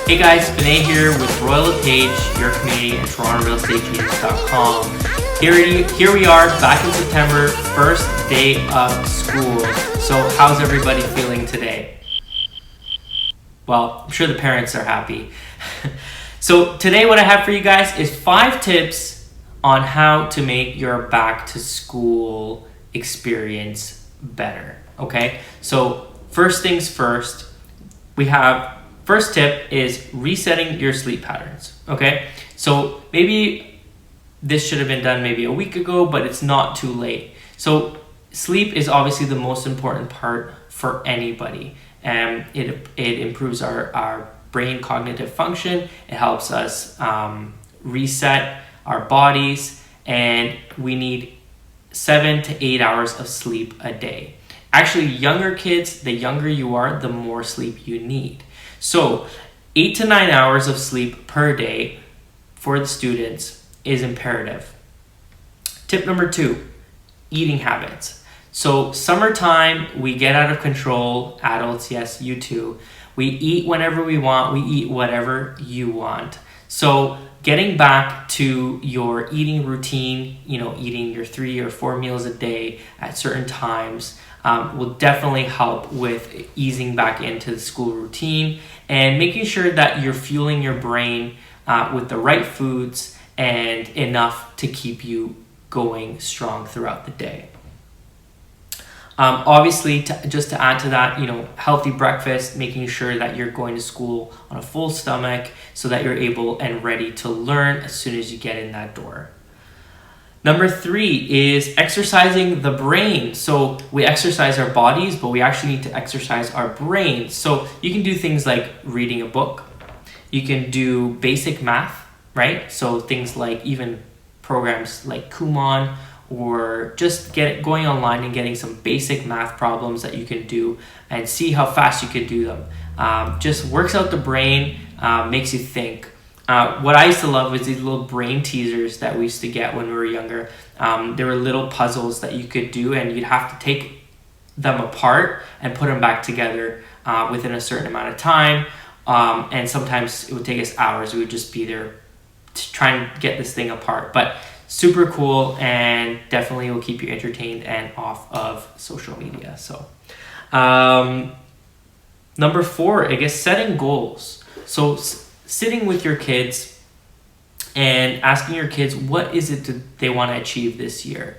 Hey guys, Vinay here with Royal LePage, your community at TorontoRealEstateGenius.com. Here we are back in September, first day of school. So how's everybody feeling today? Well, I'm sure the parents are happy. So today what I have for you guys is 5 tips on how to make your back to school experience better. Okay, so first things first, first tip is resetting your sleep patterns. Okay, so maybe this should have been done maybe a week ago, but it's not too late. So sleep is obviously the most important part for anybody, and it improves our brain cognitive function. It helps us reset our bodies, and we need 7 to 8 hours of sleep a day. Actually, younger kids, the younger you are, the more sleep you need. So 8 to 9 hours of sleep per day for the students is imperative. Tip number 2, eating habits. So summertime, we get out of control. Adults, yes, you too. We eat whenever we want. We eat whatever you want. So getting back to your eating routine, eating your 3 or 4 meals a day at certain times will definitely help with easing back into the school routine and making sure that you're fueling your brain with the right foods and enough to keep you going strong throughout the day. Obviously, just to add to that, healthy breakfast, making sure that you're going to school on a full stomach so that you're able and ready to learn as soon as you get in that door. Number 3 is exercising the brain. So we exercise our bodies, but we actually need to exercise our brains. So you can do things like reading a book. You can do basic math, right? So things like even programs like Kumon, or just going online and getting some basic math problems that you can do and see how fast you can do them. Just works out the brain, makes you think. What I used to love was these little brain teasers that we used to get when we were younger. There were little puzzles that you could do, and you'd have to take them apart and put them back together within a certain amount of time. And sometimes it would take us hours. We would just be there to try and get this thing apart. But super cool, and definitely will keep you entertained and off of social media. So number 4, I guess, setting goals. So sitting with your kids and asking your kids, what is it that they want to achieve this year?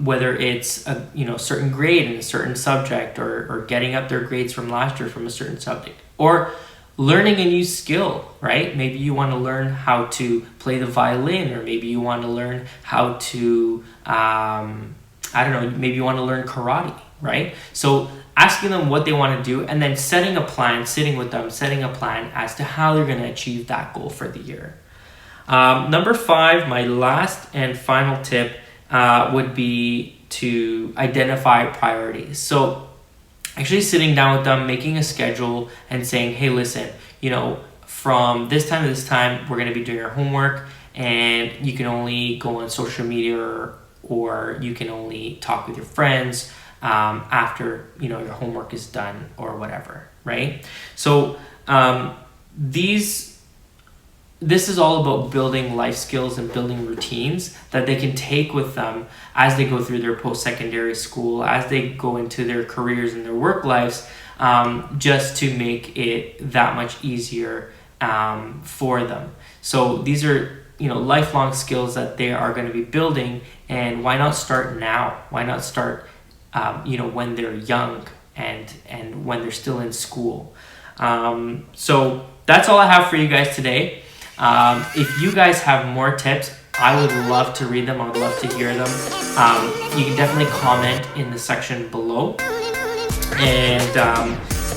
Whether it's a certain grade in a certain subject, or getting up their grades from last year from a certain subject, or learning a new skill, right? Maybe you want to learn how to play the violin, or maybe you want to learn how to, maybe you want to learn karate, right? So asking them what they want to do, and then setting a plan, sitting with them, setting a plan as to how they're going to achieve that goal for the year. Number 5, my last and final tip would be to identify priorities. So actually sitting down with them, making a schedule and saying, hey, listen, from this time to this time, we're going to be doing our homework, and you can only go on social media or you can only talk with your friends after, your homework is done or whatever, right? So this is all about building life skills and building routines that they can take with them as they go through their post-secondary school, as they go into their careers and their work lives, just to make it that much easier for them. So these are, lifelong skills that they are going to be building, and why not start now? Why not start, when they're young and when they're still in school? So that's all I have for you guys today. If you guys have more tips, I would love to read them. I would love to hear them. You can definitely comment in the section below, and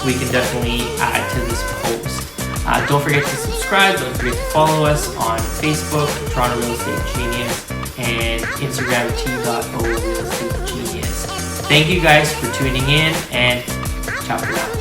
we can definitely add to this post. Don't forget to subscribe. Don't forget to follow us on Facebook, Toronto Real Estate Genius, and Instagram, t.o Real Estate Genius. Thank you guys for tuning in, and ciao for now.